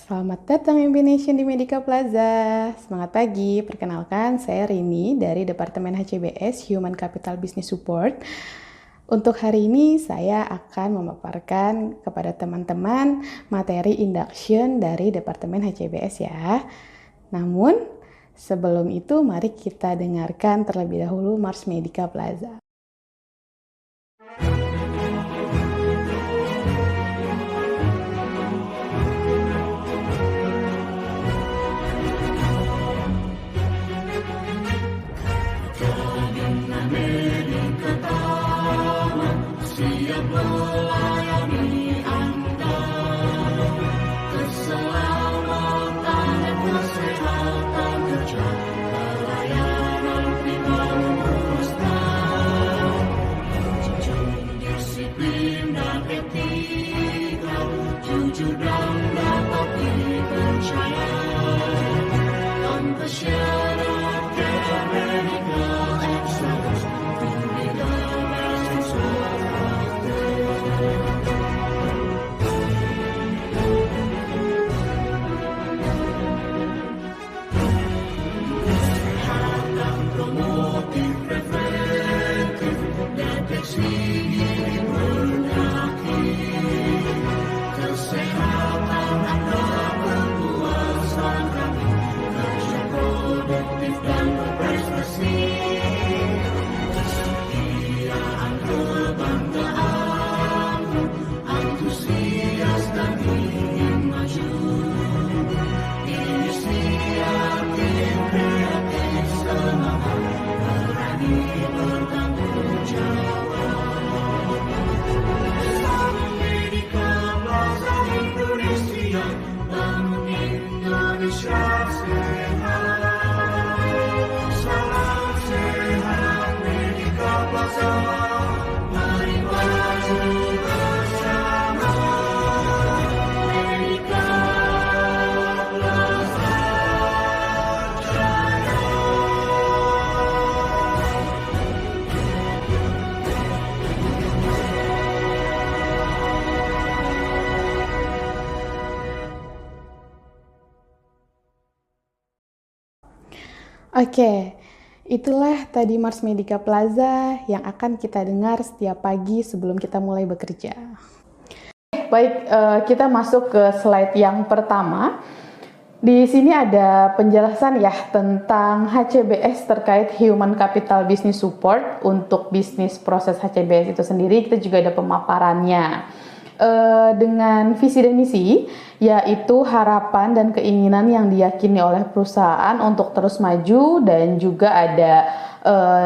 Selamat datang Mbination di Medica Plaza. Semangat pagi, perkenalkan saya Rini dari Departemen HCBS Human Capital Business Support. Untuk hari ini saya akan memaparkan kepada teman-teman materi induction dari Departemen HCBS ya. Namun sebelum itu mari kita dengarkan terlebih dahulu Mars Medica Plaza. Oke, itulah tadi Mars Medica Plaza yang akan kita dengar setiap pagi sebelum kita mulai bekerja. Baik, kita masuk ke slide yang pertama. Di sini ada penjelasan ya tentang HCBS terkait Human Capital Business Support untuk bisnis proses HCBS itu sendiri. Kita juga ada pemaparannya. Dengan visi dan misi, yaitu harapan dan keinginan yang diyakini oleh perusahaan untuk terus maju, dan juga ada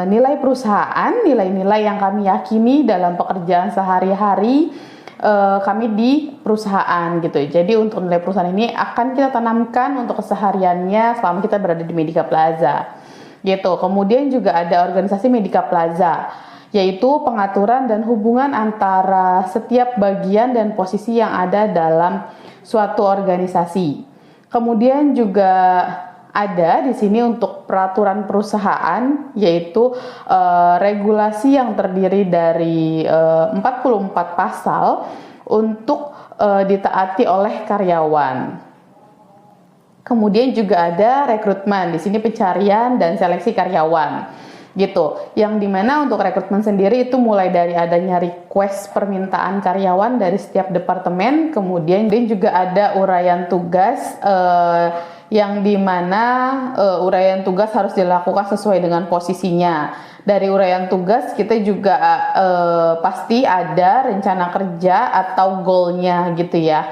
nilai perusahaan, nilai-nilai yang kami yakini dalam pekerjaan sehari-hari kami di perusahaan gitu. Jadi untuk nilai perusahaan ini akan kita tanamkan untuk kesehariannya selama kita berada di Medica Plaza gitu. Kemudian juga ada organisasi Medica Plaza, yaitu pengaturan dan hubungan antara setiap bagian dan posisi yang ada dalam suatu organisasi. Kemudian juga ada di sini untuk peraturan perusahaan, yaitu regulasi yang terdiri dari 44 pasal untuk ditaati oleh karyawan. Kemudian juga ada rekrutmen, di sini pencarian dan seleksi karyawan. Gitu, yang dimana untuk rekrutmen sendiri itu mulai dari adanya request permintaan karyawan dari setiap departemen, kemudian juga ada uraian tugas yang dimana uraian tugas harus dilakukan sesuai dengan posisinya. Dari uraian tugas kita juga pasti ada rencana kerja atau goalnya gitu ya.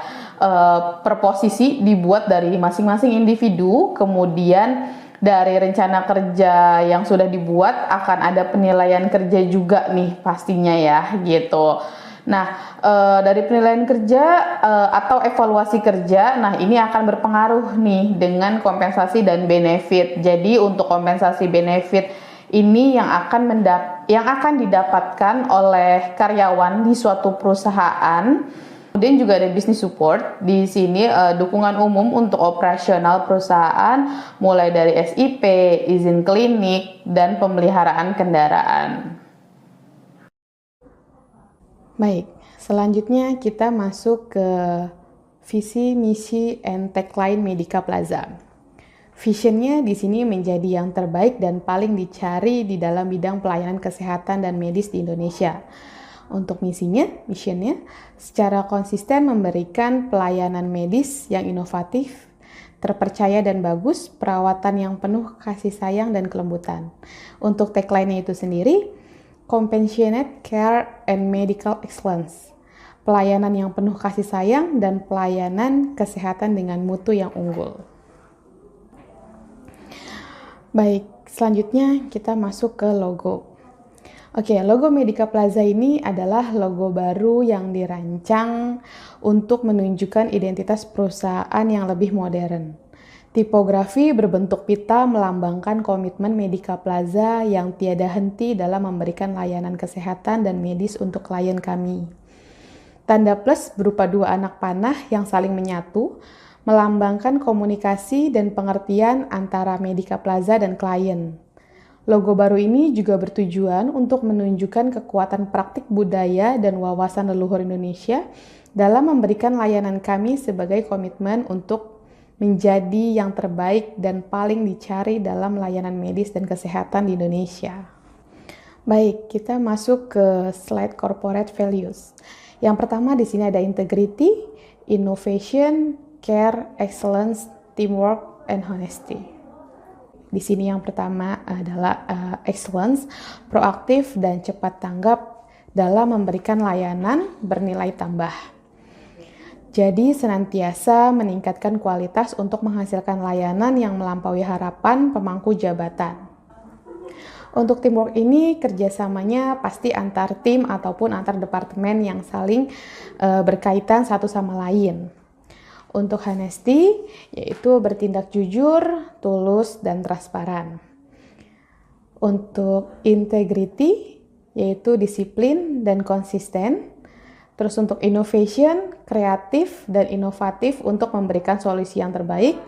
Per posisi dibuat dari masing-masing individu, kemudian dari rencana kerja yang sudah dibuat akan ada penilaian kerja juga nih pastinya ya gitu. Nah dari penilaian kerja atau evaluasi kerja, nah ini akan berpengaruh nih dengan kompensasi dan benefit. Jadi untuk kompensasi benefit ini yang akan didapatkan oleh karyawan di suatu perusahaan. Kemudian juga ada business support. Di sini dukungan umum untuk operasional perusahaan mulai dari SIP, izin klinik, dan pemeliharaan kendaraan. Baik, selanjutnya kita masuk ke visi, misi, and tagline Medica Plaza. Visionnya di sini menjadi yang terbaik dan paling dicari di dalam bidang pelayanan kesehatan dan medis di Indonesia. Untuk misionnya, secara konsisten memberikan pelayanan medis yang inovatif, terpercaya dan bagus, perawatan yang penuh kasih sayang dan kelembutan. Untuk tagline-nya itu sendiri, Compassionate Care and Medical Excellence. Pelayanan yang penuh kasih sayang dan pelayanan kesehatan dengan mutu yang unggul. Baik, selanjutnya kita masuk ke logo. Oke, logo Medica Plaza ini adalah logo baru yang dirancang untuk menunjukkan identitas perusahaan yang lebih modern. Tipografi berbentuk pita melambangkan komitmen Medica Plaza yang tiada henti dalam memberikan layanan kesehatan dan medis untuk klien kami. Tanda plus berupa dua anak panah yang saling menyatu, melambangkan komunikasi dan pengertian antara Medica Plaza dan klien. Logo baru ini juga bertujuan untuk menunjukkan kekuatan praktik budaya dan wawasan leluhur Indonesia dalam memberikan layanan kami sebagai komitmen untuk menjadi yang terbaik dan paling dicari dalam layanan medis dan kesehatan di Indonesia. Baik, kita masuk ke slide corporate values. Yang pertama di sini ada integrity, innovation, care, excellence, teamwork, and honesty. Di sini yang pertama adalah excellence, proaktif dan cepat tanggap dalam memberikan layanan bernilai tambah. Jadi senantiasa meningkatkan kualitas untuk menghasilkan layanan yang melampaui harapan pemangku jabatan. Untuk teamwork ini kerjasamanya pasti antar tim ataupun antar departemen yang saling berkaitan satu sama lain. Untuk honesty, yaitu bertindak jujur, tulus, dan transparan. Untuk integrity, yaitu disiplin dan konsisten. Terus untuk innovation, kreatif dan inovatif untuk memberikan solusi yang terbaik.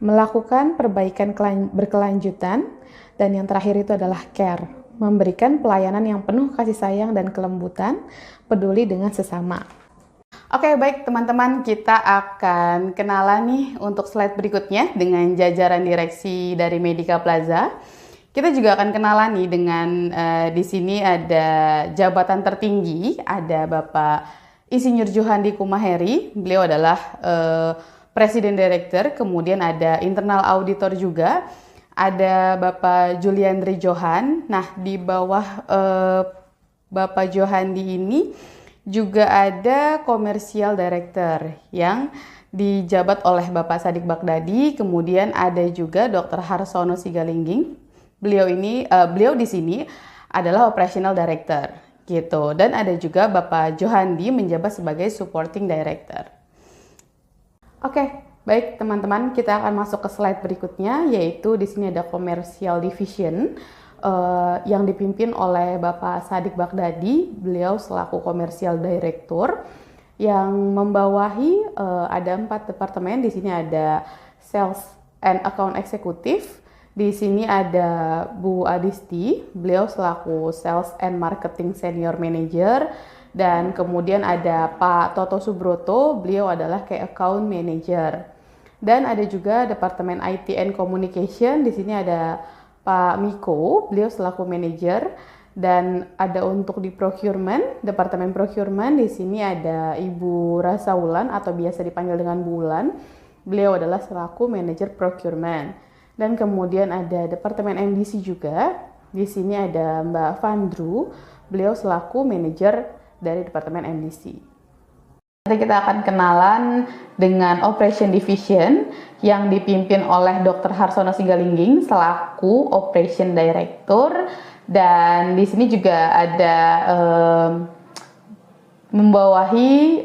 Melakukan perbaikan berkelanjutan. Dan yang terakhir itu adalah care, memberikan pelayanan yang penuh kasih sayang dan kelembutan, peduli dengan sesama. Oke, baik teman-teman, kita akan kenalan nih untuk slide berikutnya dengan jajaran direksi dari Medica Plaza. Kita juga akan kenalan nih dengan di sini ada jabatan tertinggi, ada Bapak Insinyur Juhandi Kumaheri, beliau adalah Presiden Director, kemudian ada internal auditor juga, ada Bapak Juliandri Johan. Nah, di bawah Bapak Johandi ini juga ada Commercial Director yang dijabat oleh Bapak Sadik Baghdadi, kemudian ada juga Dr. Harsono Sigalingging. Beliau di sini adalah Operational Director gitu. Dan ada juga Bapak Johandi menjabat sebagai Supporting Director. Oke, baik teman-teman, kita akan masuk ke slide berikutnya, yaitu di sini ada Commercial Division yang dipimpin oleh Bapak Sadik Baghdadi, beliau selaku Commercial Director yang membawahi ada 4 departemen. Di sini ada Sales and Account Executive, di sini ada Bu Adisti, beliau selaku Sales and Marketing Senior Manager, dan kemudian ada Pak Toto Subroto, beliau adalah Key Account Manager. Dan ada juga Departemen IT and Communication, di sini ada Pak Miko, beliau selaku manajer. Dan ada untuk di procurement, Departemen Procurement, di sini ada Ibu Rasa Wulan atau biasa dipanggil dengan Bu Wulan. Beliau adalah selaku manajer procurement. Dan kemudian ada Departemen MDC juga. Di sini ada Mbak Vandru, beliau selaku manajer dari Departemen MDC. Nanti kita akan kenalan dengan Operation Division yang dipimpin oleh Dr. Harsono Sigalingging selaku Operation Director, dan di sini juga ada membawahi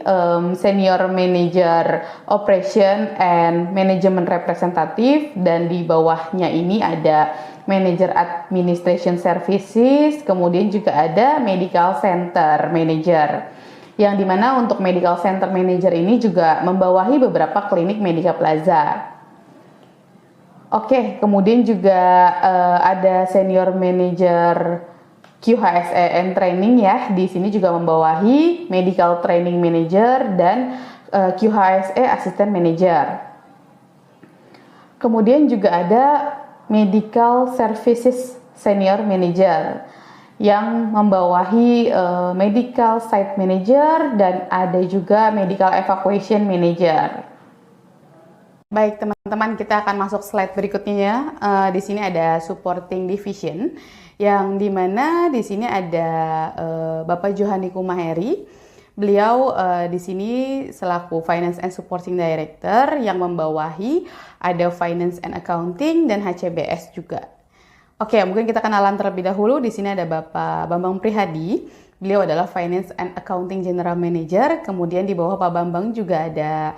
Senior Manager Operation and Management Representative, dan di bawahnya ini ada Manager Administration Services, kemudian juga ada Medical Center Manager. Yang dimana untuk Medical Center Manager ini juga membawahi beberapa klinik Medica Plaza. Oke, kemudian juga ada Senior Manager QHSE and Training ya. Di sini juga membawahi Medical Training Manager dan QHSE Assistant Manager. Kemudian juga ada Medical Services Senior Manager yang membawahi Medical Site Manager, dan ada juga Medical Evacuation Manager. Baik teman-teman, kita akan masuk slide berikutnya ya. Di sini ada Supporting Division, yang dimana di sini ada Bapak Johani Kumaheri. Beliau di sini selaku Finance and Supporting Director yang membawahi ada Finance and Accounting dan HCBS juga. Oke, mungkin kita kenalan terlebih dahulu. Di sini ada Bapak Bambang Prihadi. Beliau adalah Finance and Accounting General Manager. Kemudian di bawah Pak Bambang juga ada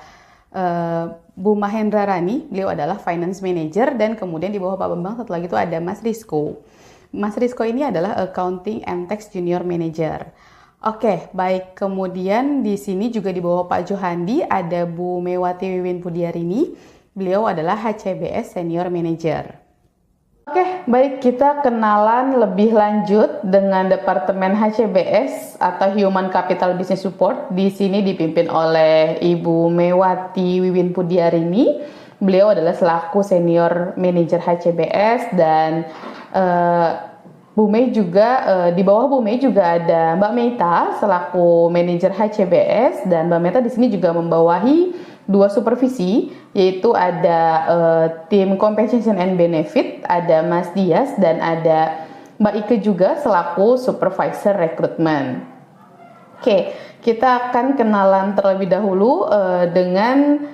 Bu Mahendra Rani, beliau adalah Finance Manager, dan kemudian di bawah Pak Bambang satu lagi itu ada Mas Rizko. Mas Rizko ini adalah Accounting and Tax Junior Manager. Oke, baik. Kemudian di sini juga di bawah Pak Johandi ada Bu Mewati Wiwin Pudiarini, beliau adalah HCBS Senior Manager. Oke, baik, kita kenalan lebih lanjut dengan Departemen HCBS atau Human Capital Business Support. Di sini dipimpin oleh Ibu Mewati Wiwin Pudiarini. Beliau adalah selaku Senior Manager HCBS, dan Bu Mei juga di bawah Bu Mei juga ada Mbak Meita selaku Manager HCBS, dan Mbak Meita di sini juga membawahi 2 supervisi, yaitu ada tim Compensation and Benefit, ada Mas Dias, dan ada Mbak Ike juga selaku Supervisor Recruitment. Oke, kita akan kenalan terlebih dahulu dengan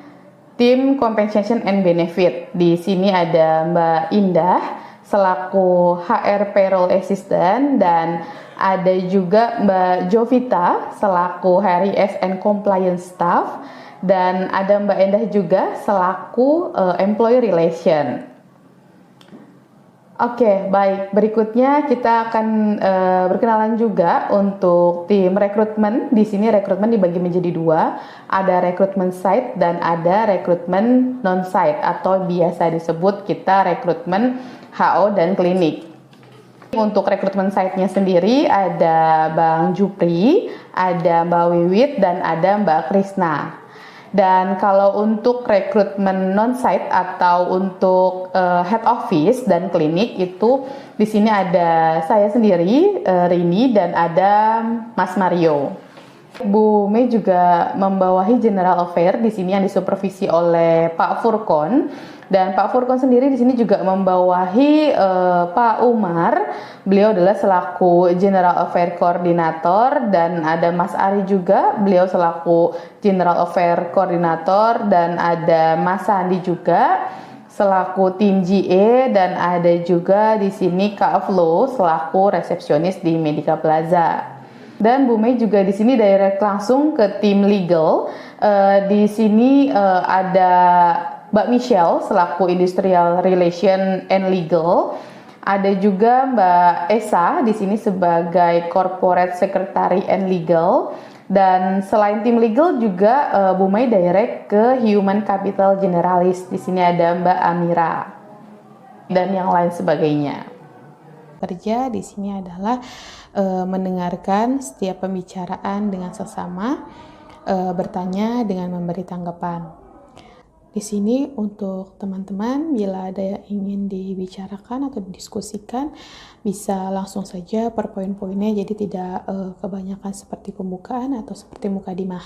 tim Compensation and Benefit. Di sini ada Mbak Indah selaku HR Payroll Assistant, dan ada juga Mbak Jovita selaku HRIS and Compliance Staff, dan ada Mbak Endah juga selaku Employee Relation. Oke, baik. Berikutnya kita akan berkenalan juga untuk tim rekrutmen. Di sini rekrutmen dibagi menjadi 2. Ada rekrutmen site dan ada rekrutmen non-site, atau biasa disebut kita rekrutmen HO dan klinik. Untuk rekrutmen site-nya sendiri ada Bang Jupri, ada Mbak Wiwit, dan ada Mbak Krisna. Dan kalau untuk rekrutmen non-site atau untuk head office dan klinik itu di sini ada saya sendiri, Rini, dan ada Mas Mario. Bu Mei juga membawahi General Affair di sini yang disupervisi oleh Pak Furkon. Dan Pak Furkon sendiri di sini juga membawahi Pak Umar. Beliau adalah selaku General Affair Koordinator, dan ada Mas Ari juga, beliau selaku General Affair Koordinator, dan ada Mas Sandi juga selaku tim GA, dan ada juga di sini Kak Flo selaku resepsionis di Medica Plaza. Dan Bu Mei juga di sini direct langsung ke tim legal. Di sini ada Mbak Michelle selaku Industrial Relation and Legal. Ada juga Mbak Esa di sini sebagai Corporate Secretary and Legal. Dan selain tim legal juga Bu Mei direct ke Human Capital Generalist. Di sini ada Mbak Amira dan yang lain sebagainya. Kerja di sini adalah mendengarkan setiap pembicaraan dengan sesama, bertanya dengan memberi tanggapan. Di sini untuk teman-teman bila ada yang ingin dibicarakan atau didiskusikan bisa langsung saja per poin-poinnya, jadi tidak kebanyakan seperti pembukaan atau seperti mukadimah.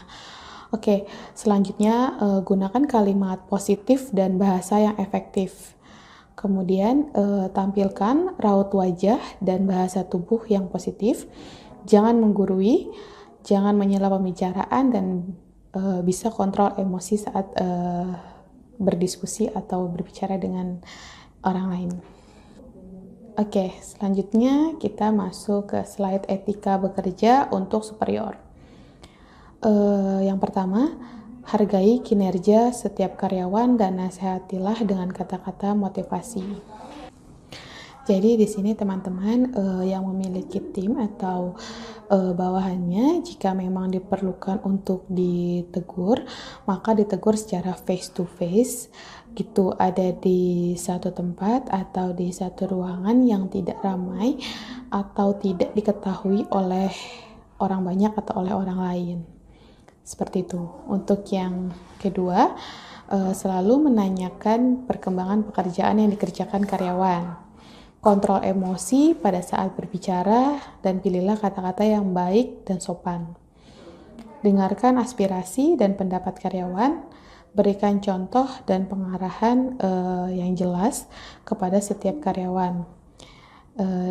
Oke, selanjutnya gunakan kalimat positif dan bahasa yang efektif. Kemudian tampilkan raut wajah dan bahasa tubuh yang positif. Jangan menggurui, jangan menyela pembicaraan, dan bisa kontrol emosi saat berdiskusi atau berbicara dengan orang lain. Oke, selanjutnya kita masuk ke slide etika bekerja untuk superior. Yang pertama, hargai kinerja setiap karyawan dan nasihatilah dengan kata-kata motivasi. Jadi di sini teman-teman yang memiliki tim atau bawahannya, jika memang diperlukan untuk ditegur, maka ditegur secara face to face gitu, ada di satu tempat atau di satu ruangan yang tidak ramai atau tidak diketahui oleh orang banyak atau oleh orang lain. Seperti itu. Untuk yang kedua, selalu menanyakan perkembangan pekerjaan yang dikerjakan karyawan. Kontrol emosi pada saat berbicara dan pilihlah kata-kata yang baik dan sopan. Dengarkan aspirasi dan pendapat karyawan, berikan contoh dan pengarahan yang jelas kepada setiap karyawan.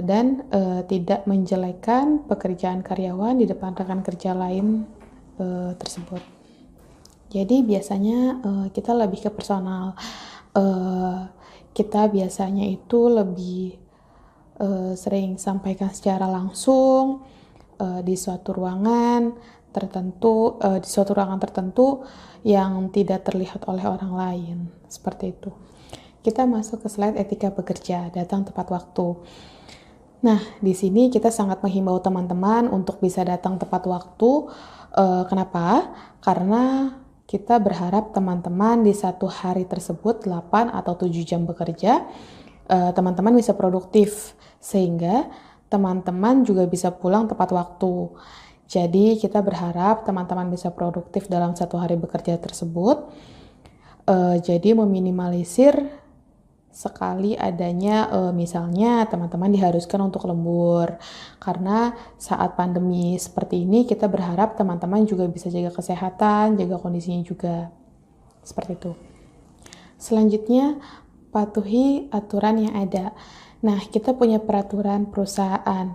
Dan tidak menjelekkan pekerjaan karyawan di depan rekan kerja lain tersebut. Jadi biasanya kita lebih ke personal. Kita biasanya itu lebih sering sampaikan secara langsung di suatu ruangan tertentu, yang tidak terlihat oleh orang lain. Seperti itu. Kita masuk ke slide etika bekerja, datang tepat waktu. Nah, di sini kita sangat menghimbau teman-teman untuk bisa datang tepat waktu. Kenapa? Karena kita berharap teman-teman di satu hari tersebut 8 atau 7 jam bekerja, teman-teman bisa produktif, sehingga teman-teman juga bisa pulang tepat waktu. Jadi kita berharap teman-teman bisa produktif dalam satu hari bekerja tersebut. Jadi meminimalisir sekali adanya misalnya teman-teman diharuskan untuk lembur, karena saat pandemi seperti ini kita berharap teman-teman juga bisa jaga kesehatan, jaga kondisinya juga, seperti itu. Selanjutnya, patuhi aturan yang ada. Nah, kita punya peraturan perusahaan.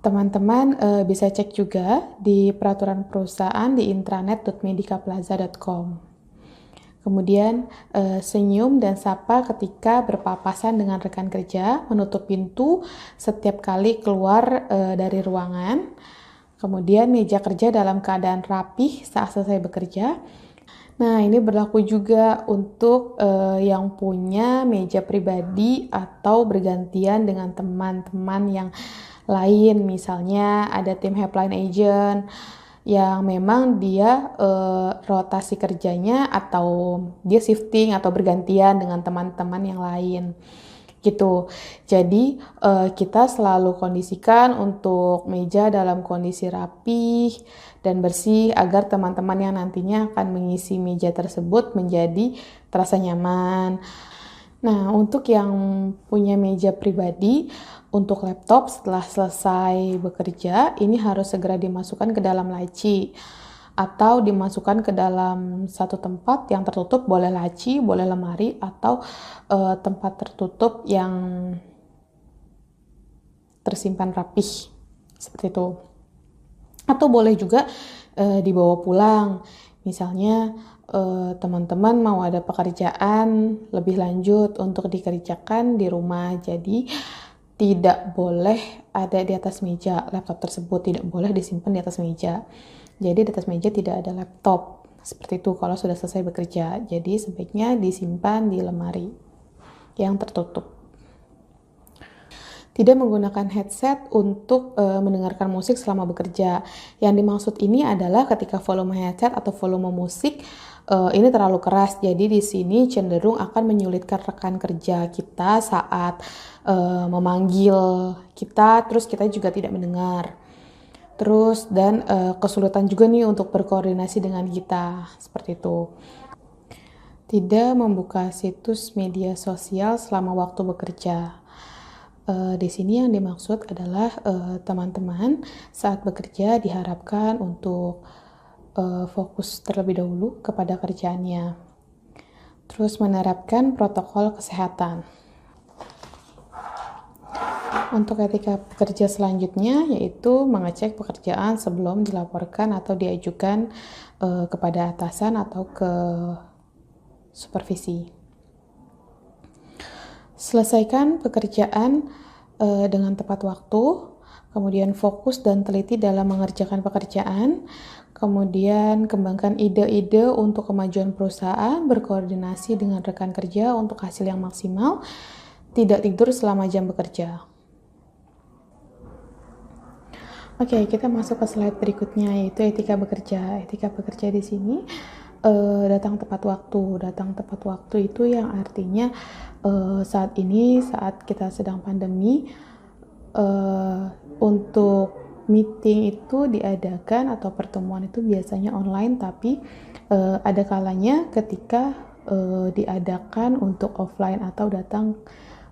Teman-teman bisa cek juga di peraturan perusahaan di intranet.medicaplaza.com. Kemudian senyum dan sapa ketika berpapasan dengan rekan kerja, menutup pintu setiap kali keluar dari ruangan. Kemudian meja kerja dalam keadaan rapih saat selesai bekerja. Nah, ini berlaku juga untuk yang punya meja pribadi atau bergantian dengan teman-teman yang lain. Misalnya ada tim helpline agent yang memang dia rotasi kerjanya atau dia shifting atau bergantian dengan teman-teman yang lain gitu. Jadi kita selalu kondisikan untuk meja dalam kondisi rapih dan bersih agar teman-teman yang nantinya akan mengisi meja tersebut menjadi terasa nyaman. Nah, untuk yang punya meja pribadi, untuk laptop setelah selesai bekerja, ini harus segera dimasukkan ke dalam laci atau dimasukkan ke dalam satu tempat yang tertutup, boleh laci, boleh lemari, atau tempat tertutup yang tersimpan rapih, seperti itu. Atau boleh juga dibawa pulang, misalnya teman-teman mau ada pekerjaan lebih lanjut untuk dikerjakan di rumah, jadi tidak boleh ada di atas meja. Laptop tersebut tidak boleh disimpan di atas meja. Jadi di atas meja tidak ada laptop. Seperti itu kalau sudah selesai bekerja. Jadi sebaiknya disimpan di lemari yang tertutup. Tidak menggunakan headset untuk mendengarkan musik selama bekerja. Yang dimaksud ini adalah ketika volume headset atau volume musik ini terlalu keras, jadi di sini cenderung akan menyulitkan rekan kerja kita saat memanggil kita, terus kita juga tidak mendengar. Terus dan kesulitan juga nih untuk berkoordinasi dengan kita, seperti itu. Tidak membuka situs media sosial selama waktu bekerja. Di sini yang dimaksud adalah teman-teman saat bekerja diharapkan untuk fokus terlebih dahulu kepada kerjaannya. Terus menerapkan protokol kesehatan. Untuk etika pekerja selanjutnya yaitu mengecek pekerjaan sebelum dilaporkan atau diajukan kepada atasan atau ke supervisi. Selesaikan pekerjaan dengan tepat waktu, kemudian fokus dan teliti dalam mengerjakan pekerjaan, kemudian kembangkan ide-ide untuk kemajuan perusahaan, berkoordinasi dengan rekan kerja untuk hasil yang maksimal, tidak tidur selama jam bekerja. Oke, kita masuk ke slide berikutnya yaitu etika bekerja. Etika bekerja di sini datang tepat waktu. Datang tepat waktu itu yang artinya saat kita sedang pandemi, untuk meeting itu diadakan atau pertemuan itu biasanya online, tapi ada kalanya ketika diadakan untuk offline atau datang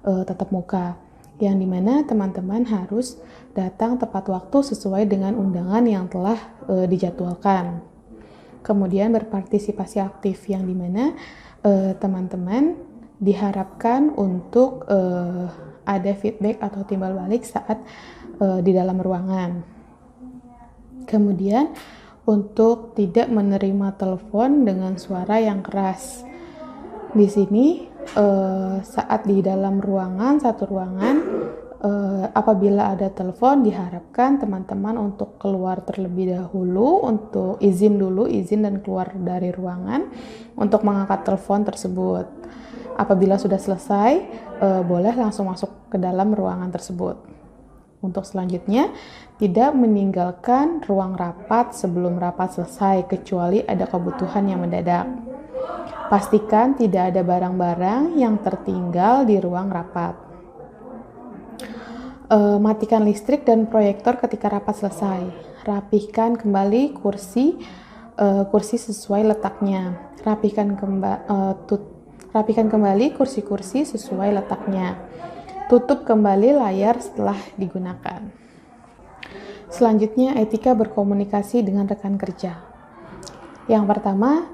tatap muka, yang dimana teman-teman harus datang tepat waktu sesuai dengan undangan yang telah dijadwalkan. Kemudian berpartisipasi aktif, yang dimana teman-teman diharapkan untuk ada feedback atau timbal balik saat di dalam ruangan. Kemudian untuk tidak menerima telepon dengan suara yang keras. Di sini saat di dalam satu ruangan, apabila ada telepon diharapkan teman-teman untuk keluar terlebih dahulu, untuk izin dan keluar dari ruangan untuk mengangkat telepon tersebut. Apabila sudah selesai, boleh langsung masuk ke dalam ruangan tersebut. Untuk selanjutnya, tidak meninggalkan ruang rapat sebelum rapat selesai kecuali ada kebutuhan yang mendadak. Pastikan tidak ada barang-barang yang tertinggal di ruang rapat. Matikan listrik dan proyektor ketika rapat selesai. Rapihkan kembali kursi sesuai letaknya. Rapihkan kembali kursi-kursi sesuai letaknya. Tutup kembali layar setelah digunakan. Selanjutnya, etika berkomunikasi dengan rekan kerja. Yang pertama,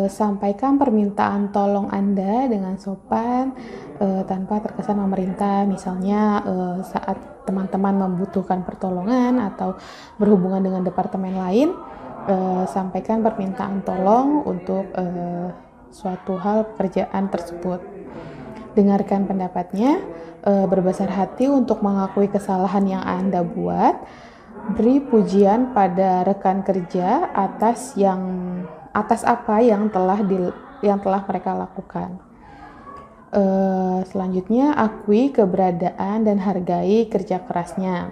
sampaikan permintaan tolong Anda dengan sopan, tanpa terkesan memerintah. Misalnya saat teman-teman membutuhkan pertolongan atau berhubungan dengan departemen lain, sampaikan permintaan tolong untuk suatu hal pekerjaan tersebut. Dengarkan pendapatnya, berbesar hati untuk mengakui kesalahan yang Anda buat. Beri pujian pada rekan kerja atas apa yang telah mereka lakukan. Selanjutnya, akui keberadaan dan hargai kerja kerasnya.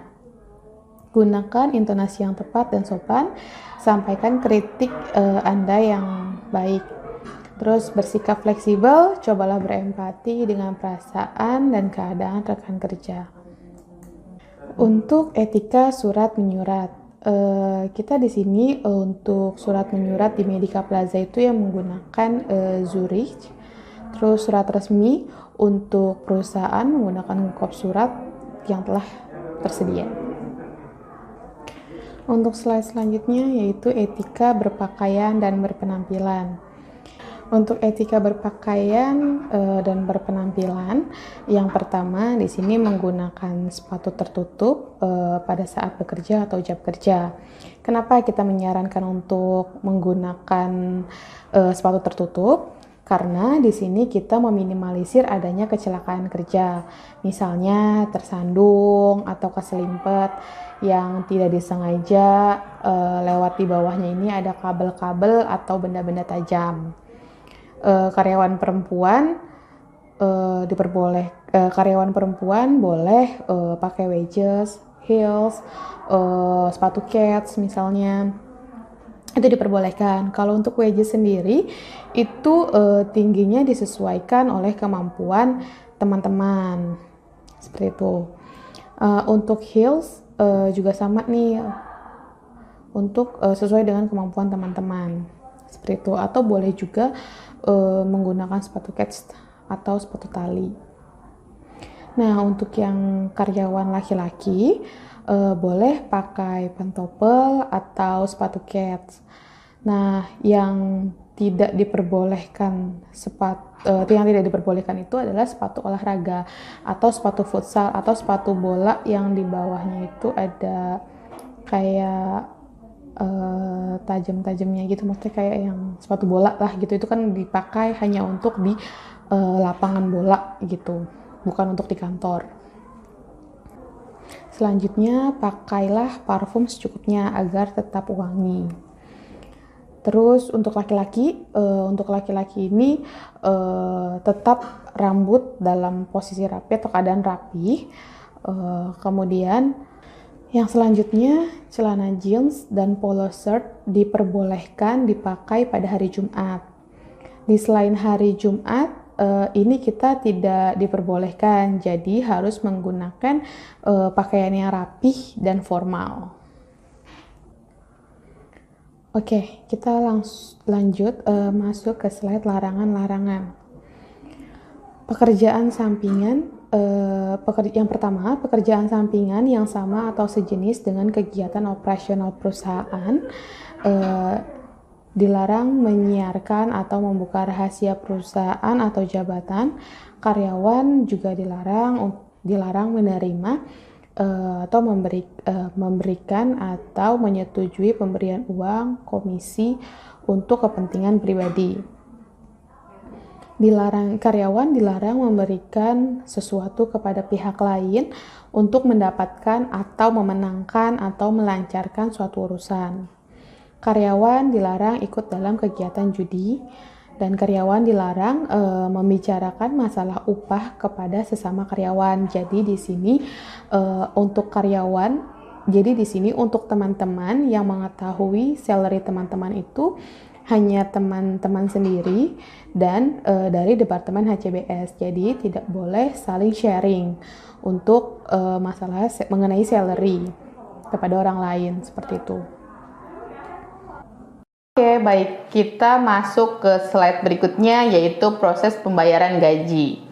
Gunakan intonasi yang tepat dan sopan. Sampaikan kritik Anda yang baik. Terus bersikap fleksibel, cobalah berempati dengan perasaan dan keadaan rekan kerja. Untuk etika surat menyurat, kita di sini untuk surat menyurat di Medica Plaza itu yang menggunakan Zurich. Terus surat resmi untuk perusahaan menggunakan kop surat yang telah tersedia. Untuk slide selanjutnya yaitu etika berpakaian dan berpenampilan. Untuk etika berpakaian dan berpenampilan, yang pertama di sini menggunakan sepatu tertutup pada saat bekerja atau jam kerja. Kenapa kita menyarankan untuk menggunakan sepatu tertutup? Karena di sini kita meminimalisir adanya kecelakaan kerja, misalnya tersandung atau keselimpet yang tidak disengaja lewat di bawahnya ini ada kabel-kabel atau benda-benda tajam. Karyawan perempuan boleh pakai wedges, heels, sepatu kets misalnya, itu diperbolehkan. Kalau untuk wedges sendiri itu tingginya disesuaikan oleh kemampuan teman-teman, seperti itu. Untuk heels juga sama nih, untuk sesuai dengan kemampuan teman-teman, seperti itu. Atau boleh juga menggunakan sepatu kets atau sepatu tali. Nah, untuk yang karyawan laki-laki boleh pakai pantofel atau sepatu kets. Nah, yang tidak diperbolehkan itu adalah sepatu olahraga atau sepatu futsal atau sepatu bola yang di bawahnya itu ada kayak tajam-tajamnya gitu, maksudnya kayak yang sepatu bola lah gitu. Itu kan dipakai hanya untuk di lapangan bola gitu, bukan untuk di kantor. Selanjutnya, pakailah parfum secukupnya agar tetap wangi. Terus untuk laki-laki ini tetap rambut dalam posisi rapi atau keadaan rapi. Kemudian yang selanjutnya, celana jeans dan polo shirt diperbolehkan dipakai pada hari Jumat. Di selain hari Jumat, ini kita tidak diperbolehkan, jadi harus menggunakan pakaian yang rapih dan formal. Oke, kita lanjut masuk ke slide larangan-larangan. Pekerjaan sampingan, yang pertama, pekerjaan sampingan yang sama atau sejenis dengan kegiatan operasional perusahaan, dilarang menyiarkan atau membuka rahasia perusahaan atau jabatan. Karyawan juga dilarang menerima atau memberikan atau menyetujui pemberian uang, komisi untuk kepentingan pribadi. Karyawan dilarang memberikan sesuatu kepada pihak lain untuk mendapatkan atau memenangkan atau melancarkan suatu urusan. Karyawan dilarang ikut dalam kegiatan judi, dan karyawan dilarang membicarakan masalah upah kepada sesama karyawan. Jadi di sini untuk karyawan, jadi di sini untuk teman-teman yang mengetahui salary teman-teman itu hanya teman-teman sendiri dan dari Departemen HCBS. Jadi tidak boleh saling sharing untuk masalah mengenai salary kepada orang lain, seperti itu. Oke, baik. Kita masuk ke slide berikutnya, yaitu proses pembayaran gaji.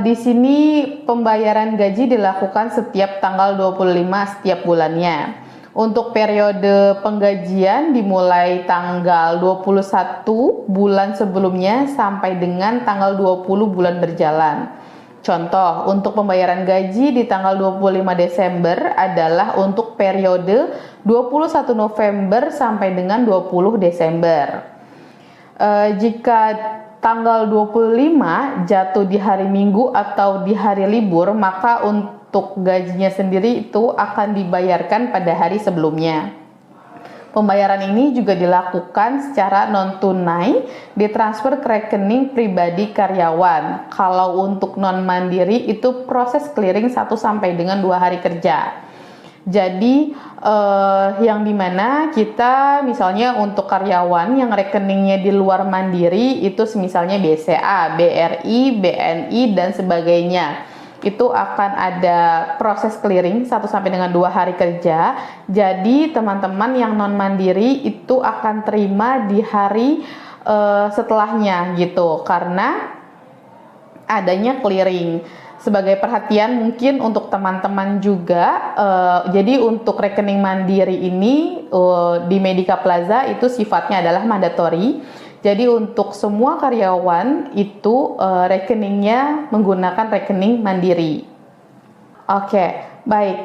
Di sini pembayaran gaji dilakukan setiap tanggal 25 setiap bulannya. Untuk periode penggajian dimulai tanggal 21 bulan sebelumnya sampai dengan tanggal 20 bulan berjalan. Contoh, untuk pembayaran gaji di tanggal 25 Desember adalah untuk periode 21 November sampai dengan 20 Desember. Jika tanggal 25 jatuh di hari Minggu atau di hari libur, maka untuk gajinya sendiri itu akan dibayarkan pada hari sebelumnya. Pembayaran ini juga dilakukan secara non-tunai, ditransfer ke rekening pribadi karyawan. Kalau untuk non-mandiri itu proses clearing 1 sampai dengan 2 hari kerja. Jadi yang dimana kita misalnya untuk karyawan yang rekeningnya di luar mandiri itu misalnya BCA, BRI, BNI dan sebagainya, itu akan ada proses clearing 1 sampai dengan 2 hari kerja. Jadi teman-teman yang non mandiri itu akan terima di hari setelahnya gitu, karena adanya clearing. Sebagai perhatian mungkin untuk teman-teman juga, jadi untuk rekening mandiri ini di Medika Plaza itu sifatnya adalah mandatori. Jadi untuk semua karyawan itu rekeningnya menggunakan rekening mandiri. Oke, baik.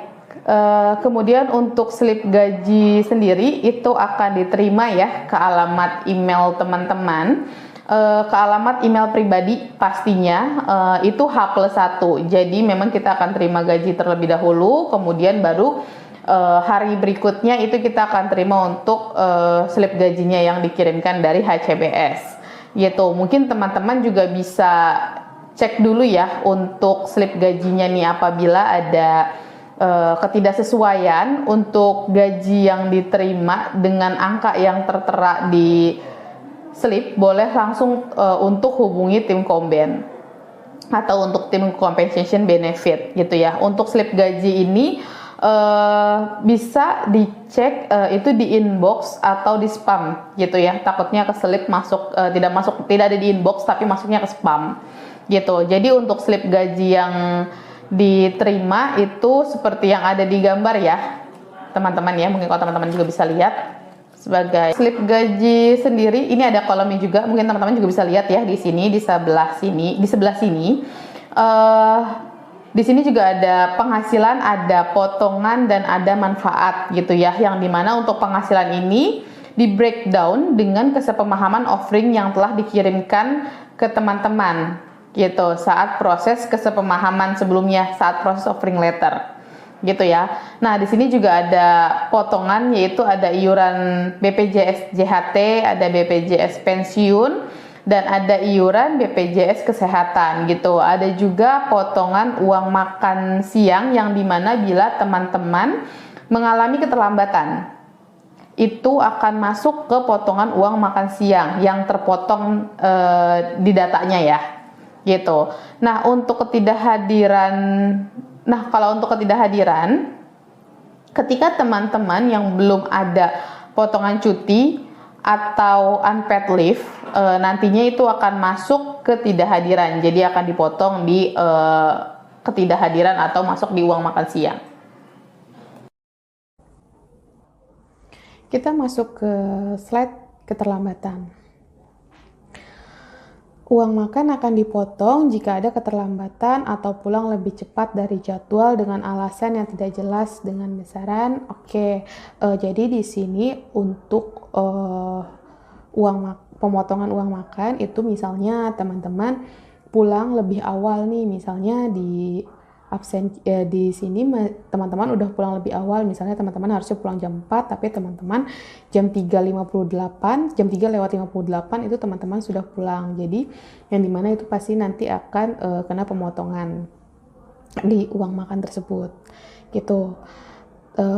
Kemudian untuk slip gaji sendiri itu akan diterima ya ke alamat email teman-teman. Ke alamat email pribadi pastinya itu H+1. Jadi memang kita akan terima gaji terlebih dahulu, kemudian baru hari berikutnya itu kita akan terima untuk slip gajinya yang dikirimkan dari HCBS gitu. Mungkin teman-teman juga bisa cek dulu ya untuk slip gajinya nih, apabila ada ketidaksesuaian untuk gaji yang diterima dengan angka yang tertera di slip, boleh langsung untuk hubungi tim Komben atau untuk tim compensation benefit gitu ya. Untuk slip gaji ini bisa dicek itu di inbox atau di spam gitu ya. Takutnya keselip tidak ada di inbox tapi masuknya ke spam gitu. Jadi untuk slip gaji yang diterima itu seperti yang ada di gambar ya teman-teman ya. Mungkin kalau teman-teman juga bisa lihat. Sebagai slip gaji sendiri ini ada kolomnya juga, mungkin teman-teman juga bisa lihat ya di sini, di sebelah sini. Di sini juga ada penghasilan, ada potongan dan ada manfaat gitu ya, yang dimana untuk penghasilan ini di breakdown dengan kesepemahaman offering yang telah dikirimkan ke teman-teman gitu saat proses kesepemahaman sebelumnya, saat proses offering letter gitu ya. Nah, di sini juga ada potongan, yaitu ada iuran BPJS JHT, ada BPJS pensiun, dan ada iuran BPJS kesehatan gitu. Ada juga potongan uang makan siang yang dimana bila teman-teman mengalami keterlambatan, itu akan masuk ke potongan uang makan siang yang terpotong di datanya ya, gitu. Nah, kalau untuk ketidakhadiran, ketika teman-teman yang belum ada potongan cuti atau unpaid leave, nantinya itu akan masuk ketidakhadiran. Jadi akan dipotong di ketidakhadiran atau masuk di uang makan siang. Kita masuk ke slide keterlambatan. Uang makan akan dipotong jika ada keterlambatan atau pulang lebih cepat dari jadwal dengan alasan yang tidak jelas dengan besaran. Jadi di sini untuk pemotongan uang makan itu misalnya teman-teman pulang lebih awal nih, misalnya di sini teman-teman udah pulang lebih awal, misalnya teman-teman harusnya pulang jam 4 tapi teman-teman jam 3.58, jam 3:58 itu teman-teman sudah pulang. Jadi yang dimana itu pasti nanti akan kena pemotongan di uang makan tersebut gitu.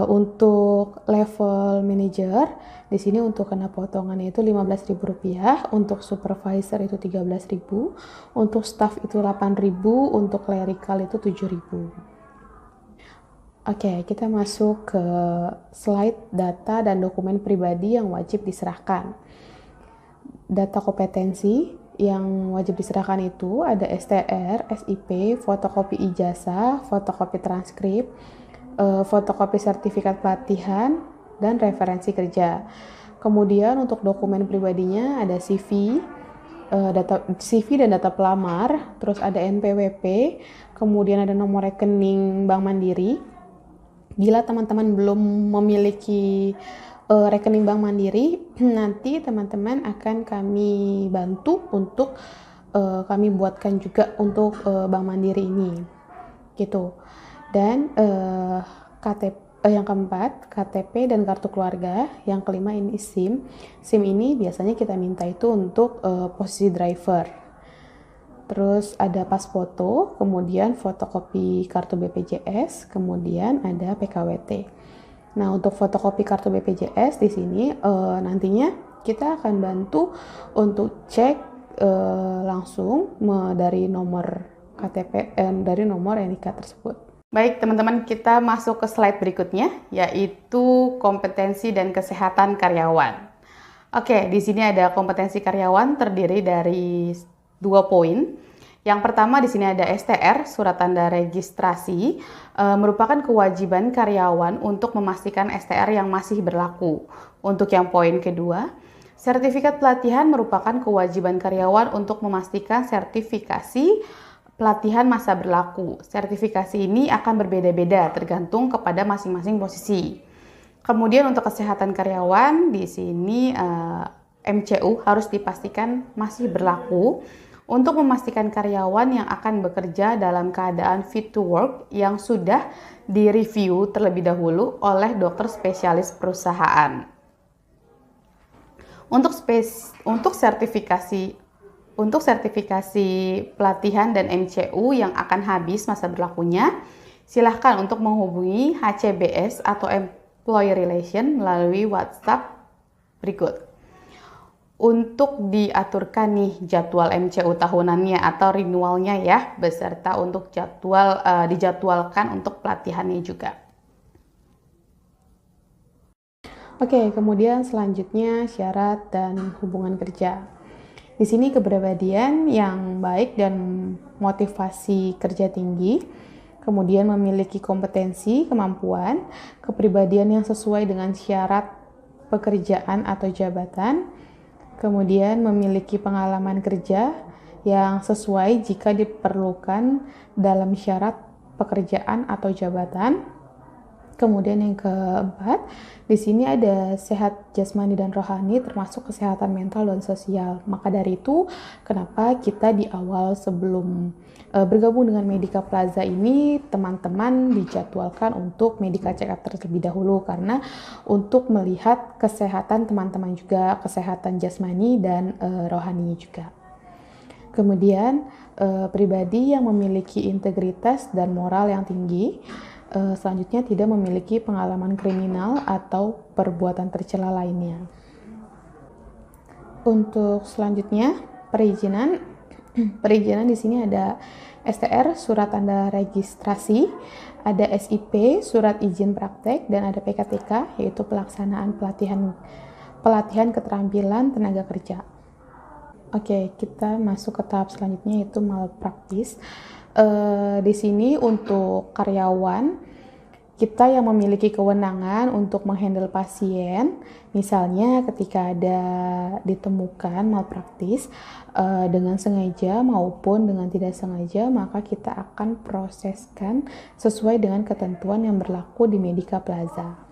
Untuk level manager di sini untuk kena potongannya itu Rp15.000, untuk supervisor itu Rp13.000, untuk staff itu Rp8.000, untuk clerical itu Rp7.000. Kita masuk ke slide data dan dokumen pribadi yang wajib diserahkan. Data kompetensi yang wajib diserahkan itu ada STR, SIP, fotokopi ijazah, fotokopi transkrip, fotokopi sertifikat pelatihan, dan referensi kerja. Kemudian untuk dokumen pribadinya ada CV, dan data pelamar, terus ada NPWP, kemudian ada nomor rekening Bank Mandiri. Bila teman-teman belum memiliki rekening Bank Mandiri, nanti teman-teman akan kami bantu untuk kami buatkan juga untuk Bank Mandiri ini, gitu. Dan yang keempat, KTP dan kartu keluarga. Yang kelima ini SIM. SIM ini biasanya kita minta itu untuk posisi driver. Terus ada pas foto, kemudian fotokopi kartu BPJS, kemudian ada PKWT. Nah, untuk fotokopi kartu BPJS di sini nantinya kita akan bantu untuk cek langsung dari nomor KTP dari nomor NIK tersebut. Baik teman-teman, kita masuk ke slide berikutnya, yaitu kompetensi dan kesehatan karyawan. Di sini ada kompetensi karyawan terdiri dari 2 poin. Yang pertama di sini ada STR, surat tanda registrasi, merupakan kewajiban karyawan untuk memastikan STR yang masih berlaku. Untuk yang poin kedua, sertifikat pelatihan merupakan kewajiban karyawan untuk memastikan sertifikasi pelatihan masa berlaku. Sertifikasi ini akan berbeda-beda tergantung kepada masing-masing posisi. Kemudian untuk kesehatan karyawan di sini MCU harus dipastikan masih berlaku untuk memastikan karyawan yang akan bekerja dalam keadaan fit to work yang sudah direview terlebih dahulu oleh dokter spesialis perusahaan. Untuk sertifikasi pelatihan dan MCU yang akan habis masa berlakunya, silahkan untuk menghubungi HCBS atau Employee Relation melalui WhatsApp berikut. Untuk diaturkan nih jadwal MCU tahunannya atau renewalnya ya, beserta untuk dijadwalkan untuk pelatihannya juga. Kemudian selanjutnya syarat dan hubungan kerja. Di sini kepribadian yang baik dan motivasi kerja tinggi, kemudian memiliki kompetensi, kemampuan, kepribadian yang sesuai dengan syarat pekerjaan atau jabatan, kemudian memiliki pengalaman kerja yang sesuai jika diperlukan dalam syarat pekerjaan atau jabatan. Kemudian yang keempat, di sini ada sehat jasmani dan rohani termasuk kesehatan mental dan sosial. Maka dari itu, kenapa kita di awal sebelum bergabung dengan Medica Plaza ini, teman-teman dijadwalkan untuk medical check up terlebih dahulu, karena untuk melihat kesehatan teman-teman juga, kesehatan jasmani dan rohani juga. Kemudian pribadi yang memiliki integritas dan moral yang tinggi, Selanjutnya, tidak memiliki pengalaman kriminal atau perbuatan tercela lainnya. Untuk selanjutnya, perizinan. Perizinan di sini ada STR, surat tanda registrasi, ada SIP, surat izin praktek, dan ada PKTK, yaitu pelaksanaan pelatihan keterampilan tenaga kerja. Oke, kita masuk ke tahap selanjutnya, yaitu malpraktis. Di sini untuk karyawan, kita yang memiliki kewenangan untuk menghandle pasien, misalnya ketika ada ditemukan malpraktis dengan sengaja maupun dengan tidak sengaja, maka kita akan proseskan sesuai dengan ketentuan yang berlaku di Medika Plaza.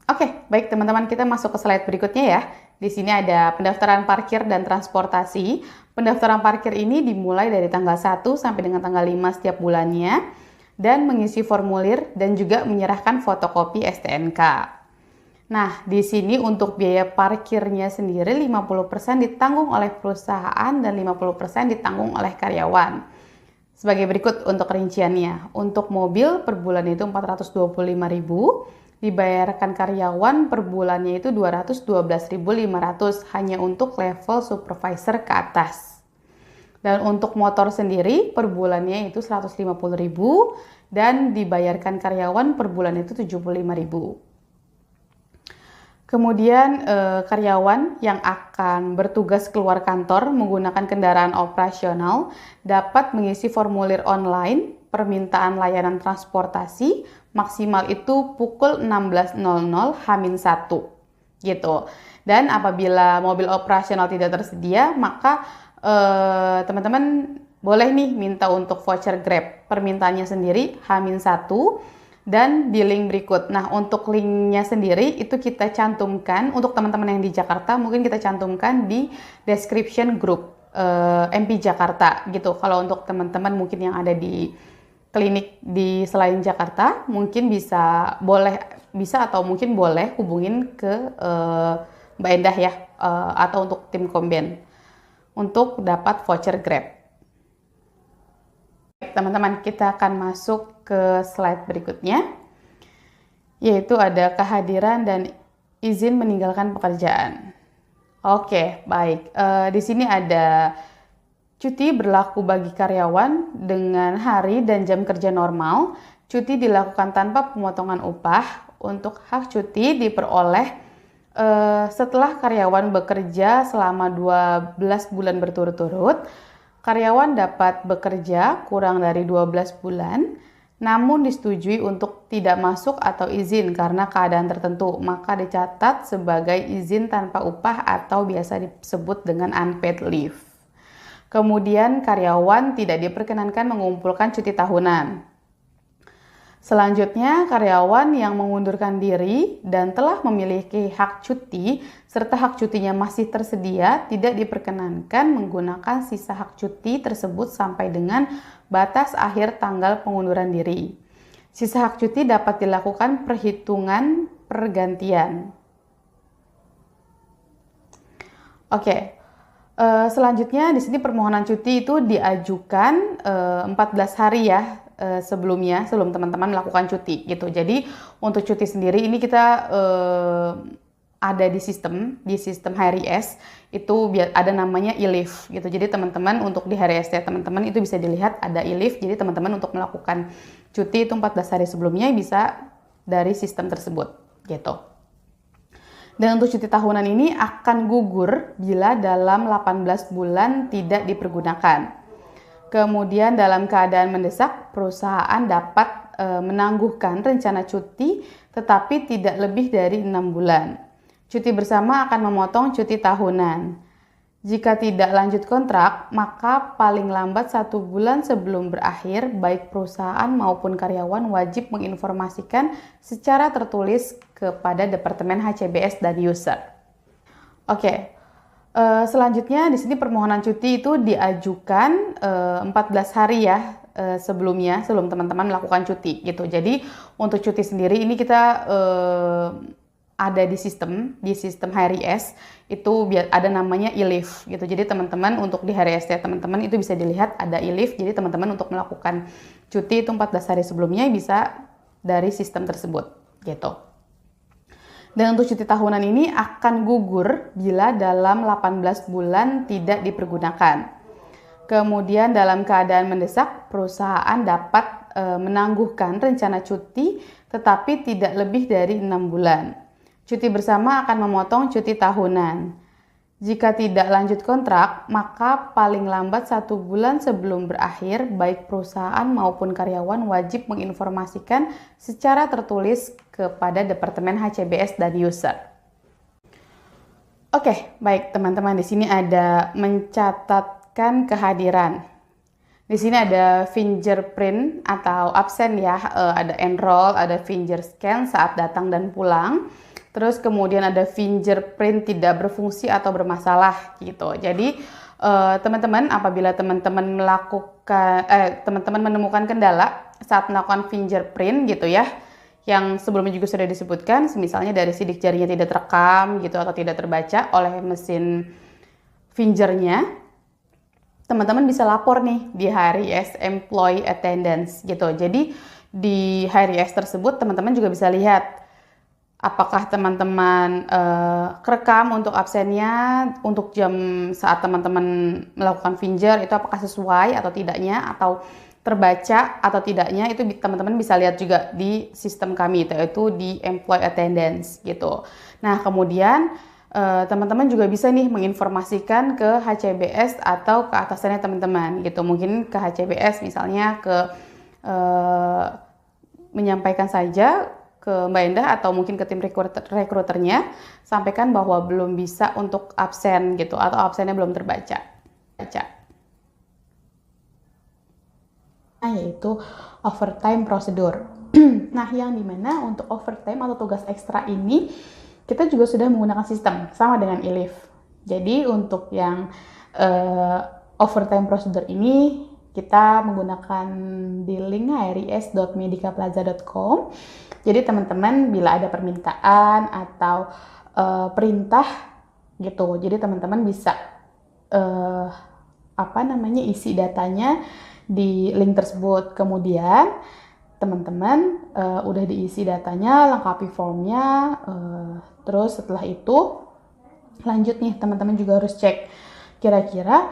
Oke, baik teman-teman, kita masuk ke slide berikutnya ya. Di sini ada pendaftaran parkir dan transportasi. Pendaftaran parkir ini dimulai dari tanggal 1 sampai dengan tanggal 5 setiap bulannya, dan mengisi formulir dan juga menyerahkan fotokopi STNK. Nah, di sini untuk biaya parkirnya sendiri 50% ditanggung oleh perusahaan dan 50% ditanggung oleh karyawan. Sebagai berikut untuk rinciannya. Untuk mobil per bulan itu 425.000, dibayarkan karyawan per bulannya itu 212.500 hanya untuk level supervisor ke atas. Dan untuk motor sendiri per bulannya itu 150.000 dan dibayarkan karyawan per bulan itu 75.000. Kemudian karyawan yang akan bertugas keluar kantor menggunakan kendaraan operasional dapat mengisi formulir online permintaan layanan transportasi maksimal itu pukul 16.00 H-1 gitu. Dan apabila mobil operasional tidak tersedia, maka teman-teman boleh nih minta untuk voucher Grab. Permintaannya sendiri H-1 dan di link berikut. Nah, untuk linknya sendiri itu kita cantumkan untuk teman-teman yang di Jakarta, mungkin kita cantumkan di description grup MP Jakarta gitu. Kalau untuk teman-teman mungkin yang ada di klinik di selain Jakarta, mungkin bisa atau mungkin boleh hubungin ke Mbak Endah ya, atau untuk tim Komben untuk dapat voucher Grab. Teman-teman, kita akan masuk ke slide berikutnya, yaitu ada kehadiran dan izin meninggalkan pekerjaan. Oke, baik. Di sini ada cuti berlaku bagi karyawan dengan hari dan jam kerja normal. Cuti dilakukan tanpa pemotongan upah. Untuk hak cuti diperoleh setelah karyawan bekerja selama 12 bulan berturut-turut. Karyawan dapat bekerja kurang dari 12 bulan, namun disetujui untuk tidak masuk atau izin karena keadaan tertentu, maka dicatat sebagai izin tanpa upah atau biasa disebut dengan unpaid leave. Kemudian karyawan tidak diperkenankan mengumpulkan cuti tahunan. Selanjutnya, karyawan yang mengundurkan diri dan telah memiliki hak cuti serta hak cutinya masih tersedia tidak diperkenankan menggunakan sisa hak cuti tersebut sampai dengan batas akhir tanggal pengunduran diri. Sisa hak cuti dapat dilakukan perhitungan pergantian. Oke. Selanjutnya di sini permohonan cuti itu diajukan 14 hari ya sebelum teman-teman melakukan cuti gitu. Jadi untuk cuti sendiri ini kita ada di sistem HRIS itu ada namanya e-leave gitu. Jadi teman-teman untuk di HRIS teman-teman itu bisa dilihat ada e-leave. Jadi teman-teman untuk melakukan cuti itu 14 hari sebelumnya bisa dari sistem tersebut gitu. Dan untuk cuti tahunan ini akan gugur bila dalam 18 bulan tidak dipergunakan. Kemudian dalam keadaan mendesak, perusahaan dapat menangguhkan rencana cuti tetapi tidak lebih dari 6 bulan. Cuti bersama akan memotong cuti tahunan. Jika tidak lanjut kontrak, maka paling lambat 1 bulan sebelum berakhir, baik perusahaan maupun karyawan wajib menginformasikan secara tertulis kepada Departemen HCBS dan user. Oke. Selanjutnya di sini permohonan cuti itu diajukan 14 hari ya sebelum teman-teman melakukan cuti gitu. Jadi untuk cuti sendiri ini kita ada di sistem HRIS itu ada namanya e-leave gitu. Jadi teman-teman untuk di HRIS teman-teman itu bisa dilihat ada e-leave. Jadi teman-teman untuk melakukan cuti itu 14 hari sebelumnya bisa dari sistem tersebut gitu. Dan untuk cuti tahunan ini akan gugur bila dalam 18 bulan tidak dipergunakan. Kemudian dalam keadaan mendesak, perusahaan dapat menangguhkan rencana cuti tetapi tidak lebih dari 6 bulan. Cuti bersama akan memotong cuti tahunan. Jika tidak lanjut kontrak, maka paling lambat 1 bulan sebelum berakhir, baik perusahaan maupun karyawan wajib menginformasikan secara tertulis kepada Departemen HCBS dan user. Oke, baik teman-teman, di sini ada mencatatkan kehadiran. Di sini ada fingerprint atau absen ya, ada enroll, ada finger scan saat datang dan pulang. Terus kemudian ada fingerprint tidak berfungsi atau bermasalah gitu. Jadi teman-teman apabila teman-teman menemukan kendala saat melakukan fingerprint gitu ya, yang sebelumnya juga sudah disebutkan, misalnya dari sidik jarinya tidak terekam gitu atau tidak terbaca oleh mesin fingernya, teman-teman bisa lapor nih di HRIS Employee Attendance gitu. Jadi di HRIS tersebut teman-teman juga bisa lihat apakah teman-teman kerekam untuk absennya untuk jam saat teman-teman melakukan finger itu apakah sesuai atau tidaknya, atau terbaca atau tidaknya, itu teman-teman bisa lihat juga di sistem kami, yaitu di Employee Attendance gitu. Nah kemudian teman-teman juga bisa nih menginformasikan ke HCBS atau ke atasannya teman-teman gitu. Mungkin ke HCBS misalnya menyampaikan saja ke Mbak Endah atau mungkin ke tim rekruternya, sampaikan bahwa belum bisa untuk absen gitu atau absennya belum terbaca. Yaitu overtime prosedur. Nah, yang dimana untuk overtime atau tugas ekstra ini kita juga sudah menggunakan sistem sama dengan e-leave. Jadi untuk yang overtime prosedur ini kita menggunakan di link hris.medicaplaza.com. Jadi teman-teman bila ada permintaan atau perintah gitu, jadi teman-teman bisa isi datanya di link tersebut. Kemudian teman-teman udah diisi datanya, lengkapi formnya, terus setelah itu lanjut nih teman-teman juga harus cek kira-kira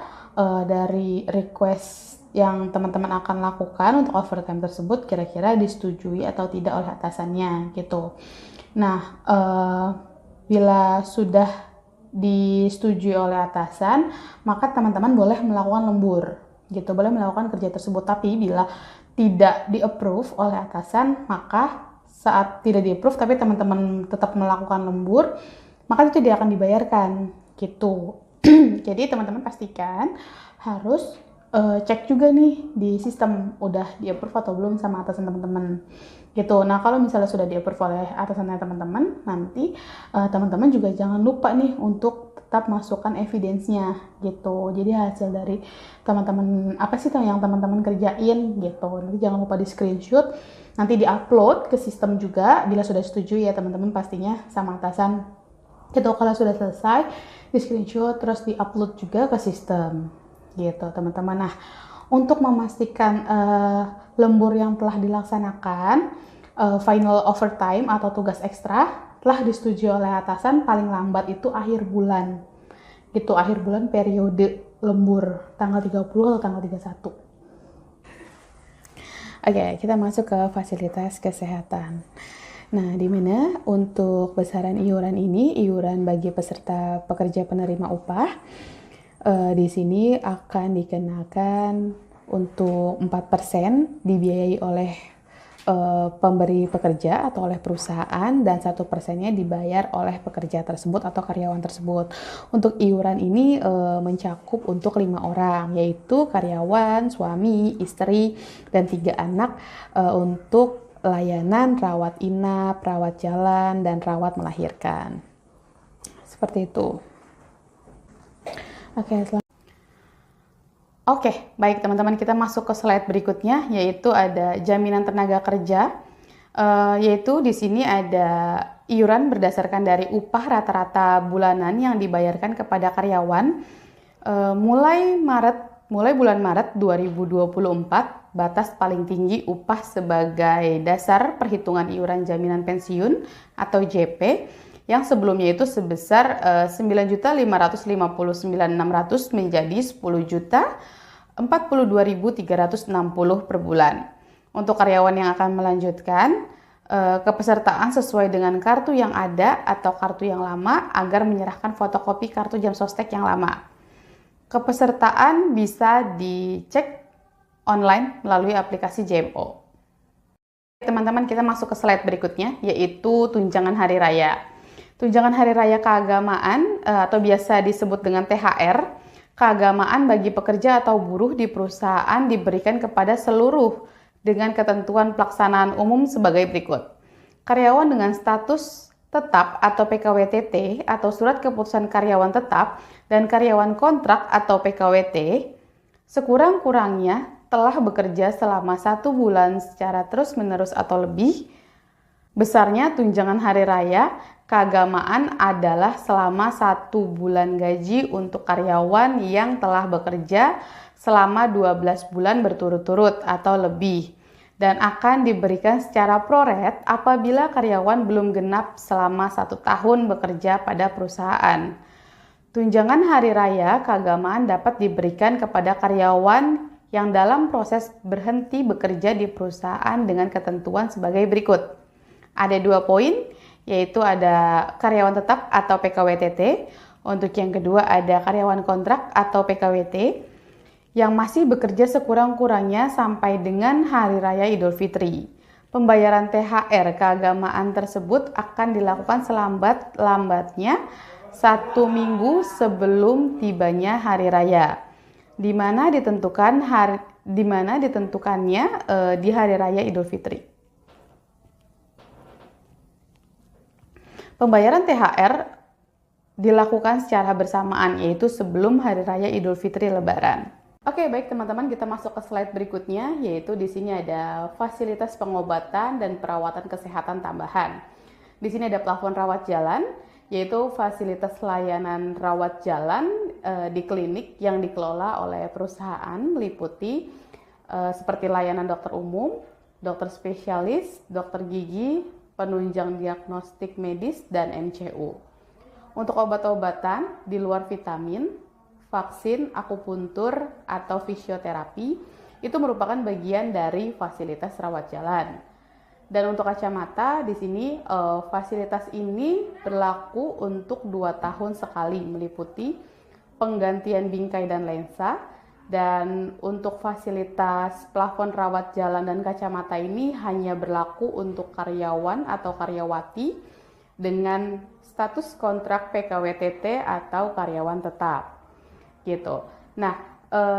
dari request yang teman-teman akan lakukan untuk overtime tersebut kira-kira disetujui atau tidak oleh atasannya gitu. Nah, bila sudah disetujui oleh atasan, maka teman-teman boleh melakukan lembur gitu, boleh melakukan kerja tersebut. Tapi bila tidak di-approve oleh atasan, maka saat tidak di-approve tapi teman-teman tetap melakukan lembur, maka itu tidak akan dibayarkan gitu. Jadi teman-teman pastikan harus cek juga nih di sistem udah di-approve atau belum sama atasan teman-teman gitu. Nah kalau misalnya sudah di-approve oleh atasannya teman-teman, nanti teman-teman juga jangan lupa nih untuk tetap masukkan evidence-nya gitu. Jadi hasil dari teman-teman apa sih yang teman-teman kerjain gitu, nanti jangan lupa di screenshot, nanti di-upload ke sistem juga bila sudah setuju ya teman-teman pastinya sama atasan gitu. Kalau sudah selesai di screenshot terus di-upload juga ke sistem gitu teman-teman. Nah untuk memastikan lembur yang telah dilaksanakan, final overtime atau tugas ekstra telah disetujui oleh atasan paling lambat itu akhir bulan gitu, akhir bulan periode lembur tanggal 30 atau tanggal 31. Oke, kita masuk ke fasilitas kesehatan. Nah, di mana untuk besaran iuran ini, iuran bagi peserta pekerja penerima upah di sini akan dikenakan untuk 4% dibiayai oleh pemberi pekerja atau oleh perusahaan, dan 1%-nya dibayar oleh pekerja tersebut atau karyawan tersebut. Untuk iuran ini mencakup untuk 5 orang, yaitu karyawan, suami, istri, dan 3 anak untuk layanan rawat inap, rawat jalan, dan rawat melahirkan. Seperti itu. Oke, baik teman-teman, kita masuk ke slide berikutnya, yaitu ada jaminan tenaga kerja. Yaitu di sini ada iuran berdasarkan dari upah rata-rata bulanan yang dibayarkan kepada karyawan mulai Maret mulai bulan Maret 2024, batas paling tinggi upah sebagai dasar perhitungan iuran jaminan pensiun atau JP yang sebelumnya itu sebesar 9.559.600 menjadi 10.042.360 per bulan. Untuk karyawan yang akan melanjutkan, kepesertaan sesuai dengan kartu yang ada atau kartu yang lama agar menyerahkan fotokopi kartu jam sostek yang lama. Kepesertaan bisa dicek online melalui aplikasi JMO. Teman-teman, kita masuk ke slide berikutnya, yaitu tunjangan hari raya. Tunjangan hari raya keagamaan atau biasa disebut dengan THR, keagamaan bagi pekerja atau buruh di perusahaan diberikan kepada seluruh dengan ketentuan pelaksanaan umum sebagai berikut. Karyawan dengan status tetap atau PKWTT atau surat keputusan karyawan tetap dan karyawan kontrak atau PKWT sekurang-kurangnya telah bekerja selama 1 bulan secara terus-menerus atau lebih. Besarnya tunjangan hari raya keagamaan adalah selama 1 bulan gaji untuk karyawan yang telah bekerja selama 12 bulan berturut-turut atau lebih, dan akan diberikan secara proret apabila karyawan belum genap selama 1 tahun bekerja pada perusahaan. Tunjangan hari raya keagamaan dapat diberikan kepada karyawan yang dalam proses berhenti bekerja di perusahaan dengan ketentuan sebagai berikut. Ada 2 poin, yaitu ada karyawan tetap atau PKWTT. Untuk yang kedua ada karyawan kontrak atau PKWT yang masih bekerja sekurang-kurangnya sampai dengan Hari Raya Idul Fitri. Pembayaran THR keagamaan tersebut akan dilakukan selambat-lambatnya 1 minggu sebelum tibanya Hari Raya, di mana ditentukannya di Hari Raya Idul Fitri. Pembayaran THR dilakukan secara bersamaan, yaitu sebelum Hari Raya Idul Fitri Lebaran. Oke, baik teman-teman, kita masuk ke slide berikutnya, yaitu di sini ada fasilitas pengobatan dan perawatan kesehatan tambahan. Di sini ada plafon rawat jalan, yaitu fasilitas layanan rawat jalan di klinik yang dikelola oleh perusahaan meliputi seperti layanan dokter umum, dokter spesialis, dokter gigi, penunjang diagnostik medis, dan MCU. Untuk obat-obatan di luar vitamin, vaksin, akupuntur, atau fisioterapi itu merupakan bagian dari fasilitas rawat jalan. Dan untuk kacamata di sini fasilitas ini berlaku untuk 2 tahun sekali, meliputi penggantian bingkai dan lensa. Dan untuk fasilitas plafon rawat jalan dan kacamata ini hanya berlaku untuk karyawan atau karyawati dengan status kontrak PKWTT atau karyawan tetap. Gitu. Nah,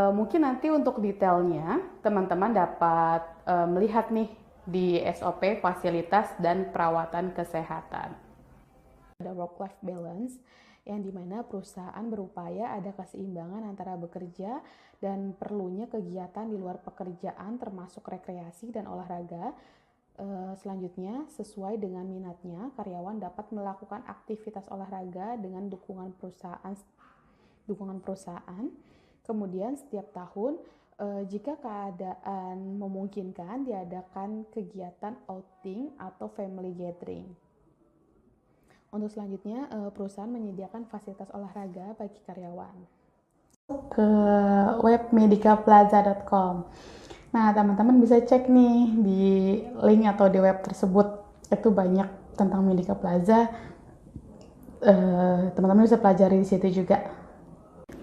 mungkin nanti untuk detailnya teman-teman dapat melihat nih di SOP fasilitas dan perawatan kesehatan. Ada work-life balance yang dimana perusahaan berupaya ada keseimbangan antara bekerja dan perlunya kegiatan di luar pekerjaan termasuk rekreasi dan olahraga. Selanjutnya, sesuai dengan minatnya, karyawan dapat melakukan aktivitas olahraga dengan dukungan perusahaan. Kemudian setiap tahun jika keadaan memungkinkan diadakan kegiatan outing atau family gathering. Untuk selanjutnya perusahaan menyediakan fasilitas olahraga bagi karyawan. Ke web medicaplaza.com. Nah, teman-teman bisa cek nih di link atau di web tersebut. Itu banyak tentang Medica Plaza. Teman-teman bisa pelajari di situ juga.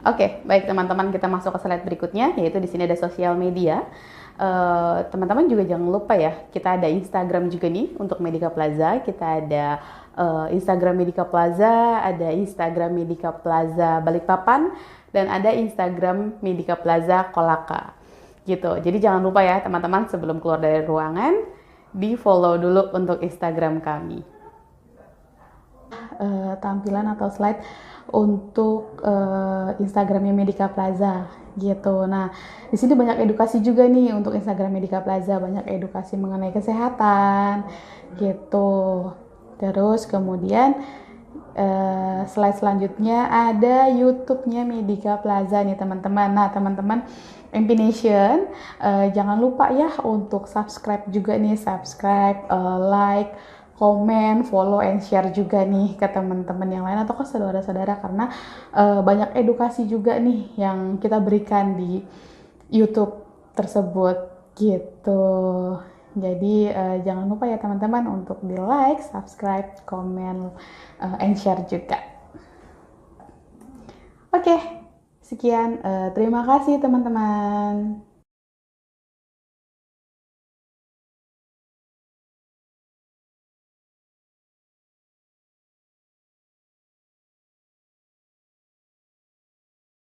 Oke, baik teman-teman, kita masuk ke slide berikutnya, yaitu di sini ada sosial media. Teman-teman juga jangan lupa ya, kita ada Instagram juga nih untuk Medica Plaza. Kita ada Instagram Medica Plaza, ada Instagram Medica Plaza Balikpapan, dan ada Instagram Medica Plaza Kolaka. Gitu. Jadi jangan lupa ya teman-teman, sebelum keluar dari ruangan, di follow dulu untuk Instagram kami. Tampilan atau slide untuk Instagramnya Medica Plaza gitu. Nah, di sini banyak edukasi juga nih untuk Instagram Medica Plaza, banyak edukasi mengenai kesehatan gitu. Terus kemudian slide selanjutnya ada YouTube-nya Medika Plaza nih teman-teman. Nah teman-teman MP Nation, jangan lupa ya untuk subscribe juga nih, subscribe, like, komen, follow, and share juga nih ke teman-teman yang lain atau ke saudara-saudara, karena banyak edukasi juga nih yang kita berikan di YouTube tersebut gitu. Jadi jangan lupa ya teman-teman untuk di like, subscribe, komen, and share juga. Oke, sekian. Terima kasih teman-teman.